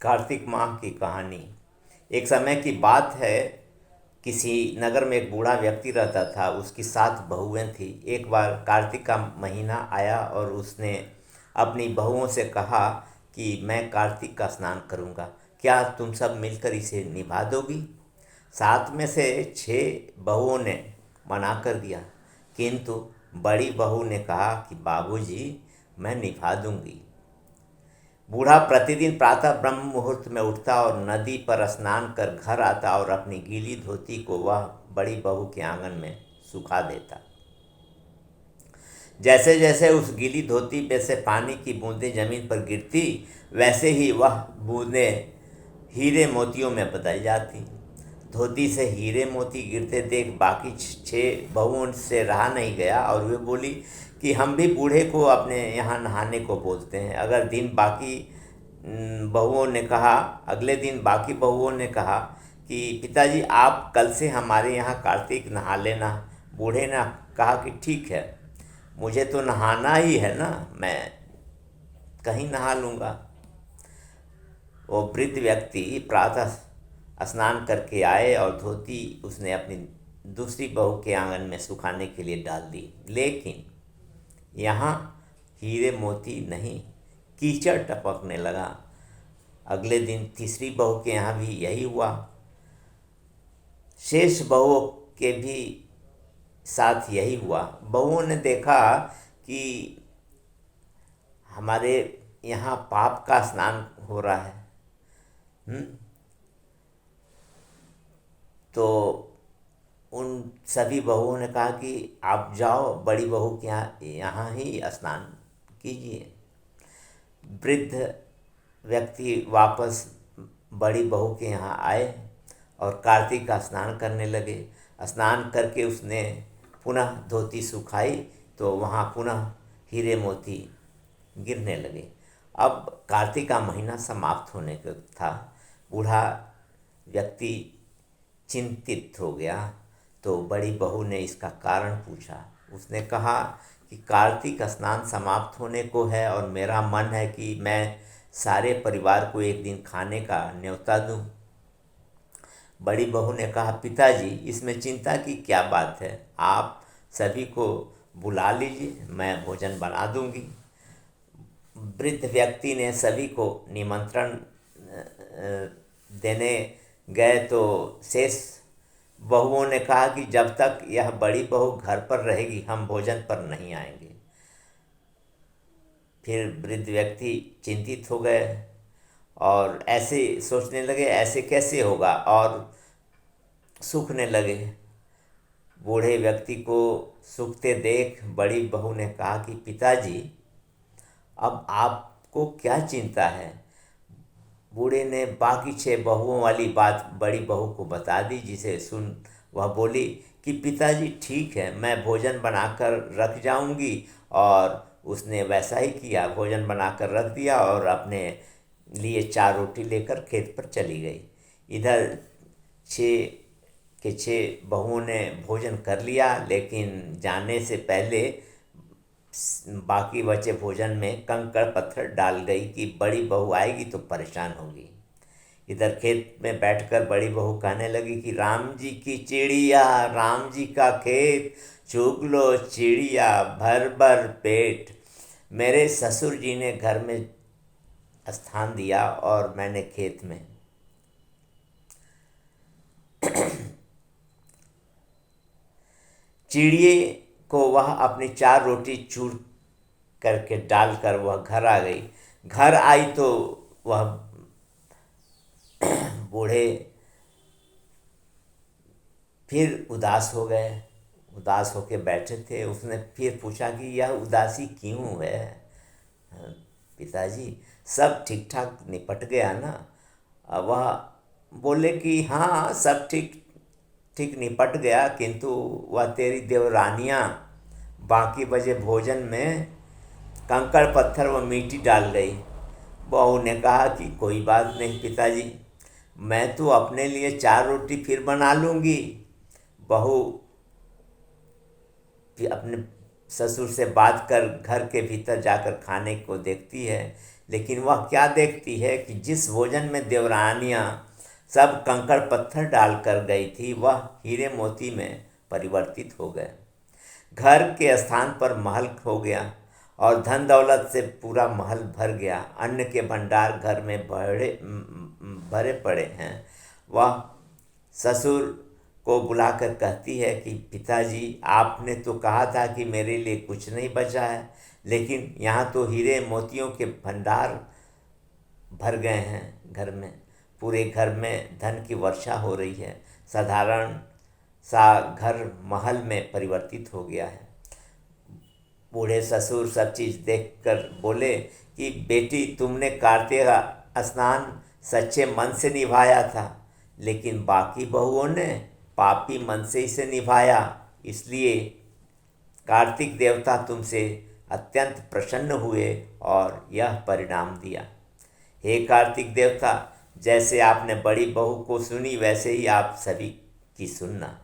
कार्तिक माह की कहानी। एक समय की बात है। किसी नगर में एक बूढ़ा व्यक्ति रहता था। उसकी 7 बहुएं थी। एक बार कार्तिक का महीना आया और उसने अपनी बहुओं से कहा कि मैं कार्तिक का स्नान करूंगा, क्या तुम सब मिलकर इसे निभा दोगी? 7 में से 6 बहुओं ने मना कर दिया, किंतु बड़ी बहू ने कहा कि बाबूजी, मैं निभा दूंगी। बूढ़ा प्रतिदिन प्रातः ब्रह्म मुहूर्त में उठता और नदी पर स्नान कर घर आता और अपनी गीली धोती को वह बड़ी बहू के आंगन में सुखा देता। जैसे जैसे उस गीली धोती पे से पानी की बूंदें जमीन पर गिरती, वैसे ही वह बूंदें हीरे मोतियों में बदल जाती। धोती से हीरे मोती गिरते देख बाकी 6 बहुओं से रहा नहीं गया और वे बोली कि हम भी बूढ़े को अपने यहाँ नहाने को बोलते हैं। अगले दिन बाकी बहुओं ने कहा कि पिताजी, आप कल से हमारे यहाँ कार्तिक नहा लेना। बूढ़े ने कहा कि ठीक है, मुझे तो नहाना ही है ना, मैं कहीं नहा लूँगा। वो वृद्ध व्यक्ति प्रातः स्नान करके आए और धोती उसने अपनी दूसरी बहू के आंगन में सुखाने के लिए डाल दी, लेकिन यहाँ हीरे मोती नहीं, कीचड़ टपकने लगा। अगले दिन तीसरी बहू के यहाँ भी यही हुआ। शेष बहुओं के भी साथ यही हुआ। बहुओं ने देखा कि हमारे यहाँ पाप का स्नान हो रहा है। तो उन सभी बहुओं ने कहा कि आप जाओ, बड़ी बहू के यहाँ ही स्नान कीजिए। वृद्ध व्यक्ति वापस बड़ी बहू के यहाँ आए और कार्तिक का स्नान करने लगे। स्नान करके उसने पुनः धोती सुखाई तो वहाँ पुनः हीरे मोती गिरने लगे। अब कार्तिक का महीना समाप्त होने को था। बूढ़ा व्यक्ति चिंतित हो गया तो बड़ी बहू ने इसका कारण पूछा। उसने कहा कि कार्तिक स्नान समाप्त होने को है और मेरा मन है कि मैं सारे परिवार को एक दिन खाने का न्योता दूं। बड़ी बहू ने कहा, पिताजी, इसमें चिंता की क्या बात है, आप सभी को बुला लीजिए, मैं भोजन बना दूंगी। वृद्ध व्यक्ति ने सभी को निमंत्रण देने गए तो शेष बहुओं ने कहा कि जब तक यह बड़ी बहू घर पर रहेगी हम भोजन पर नहीं आएंगे। फिर वृद्ध व्यक्ति चिंतित हो गए और ऐसे सोचने लगे, ऐसे कैसे होगा, और सूखने लगे। बूढ़े व्यक्ति को सूखते देख बड़ी बहू ने कहा कि पिताजी, अब आपको क्या चिंता है? बूढ़े ने बाकी 6 बहुओं वाली बात बड़ी बहू को बता दी, जिसे सुन वह बोली कि पिताजी ठीक है, मैं भोजन बनाकर रख जाऊंगी। और उसने वैसा ही किया, भोजन बनाकर रख दिया और अपने लिए 4 रोटी लेकर खेत पर चली गई। इधर 6 बहुओं ने भोजन कर लिया, लेकिन जाने से पहले बाकी बचे भोजन में कंकड़ पत्थर डाल गई कि बड़ी बहू आएगी तो परेशान होगी। इधर खेत में बैठकर बड़ी बहू कहने लगी कि राम जी की चिड़िया, राम जी का खेत, चुग लो चिड़िया भर भर पेट। मेरे ससुर जी ने घर में स्थान दिया और मैंने खेत में। चिड़िए को वह अपनी 4 रोटी चूर करके डालकर वह घर आ गई। घर आई तो वह बूढ़े फिर उदास हो गए, उदास होके बैठे थे। उसने फिर पूछा कि यह उदासी क्यों है पिताजी, सब ठीक ठाक निपट गया ना? वह बोले कि हाँ, सब ठीक ठीक निपट गया, किंतु वह तेरी देवरानियाँ बाकी बचे भोजन में कंकड़ पत्थर व मिट्टी डाल गई। बहू ने कहा कि कोई बात नहीं पिताजी, मैं तो अपने लिए 4 रोटी फिर बना लूँगी। बहू अपने ससुर से बात कर घर के भीतर जाकर खाने को देखती है, लेकिन वह क्या देखती है कि जिस भोजन में देवरानियाँ सब कंकड़ पत्थर डालकर गई थी वह हीरे मोती में परिवर्तित हो गए। घर के स्थान पर महल हो गया और धन दौलत से पूरा महल भर गया। अन्न के भंडार घर में भरे पड़े हैं। वह ससुर को बुलाकर कहती है कि पिताजी, आपने तो कहा था कि मेरे लिए कुछ नहीं बचा है, लेकिन यहाँ तो हीरे मोतियों के भंडार भर गए हैं। घर में, पूरे घर में धन की वर्षा हो रही है। साधारण सा घर महल में परिवर्तित हो गया है। बूढ़े ससुर सब चीज़ देखकर बोले कि बेटी, तुमने कार्तिक स्नान सच्चे मन से निभाया था, लेकिन बाकी बहुओं ने पापी मन से इसे निभाया, इसलिए कार्तिक देवता तुमसे अत्यंत प्रसन्न हुए और यह परिणाम दिया। हे कार्तिक देवता, जैसे आपने बड़ी बहू को सुनी वैसे ही आप सभी की सुनना।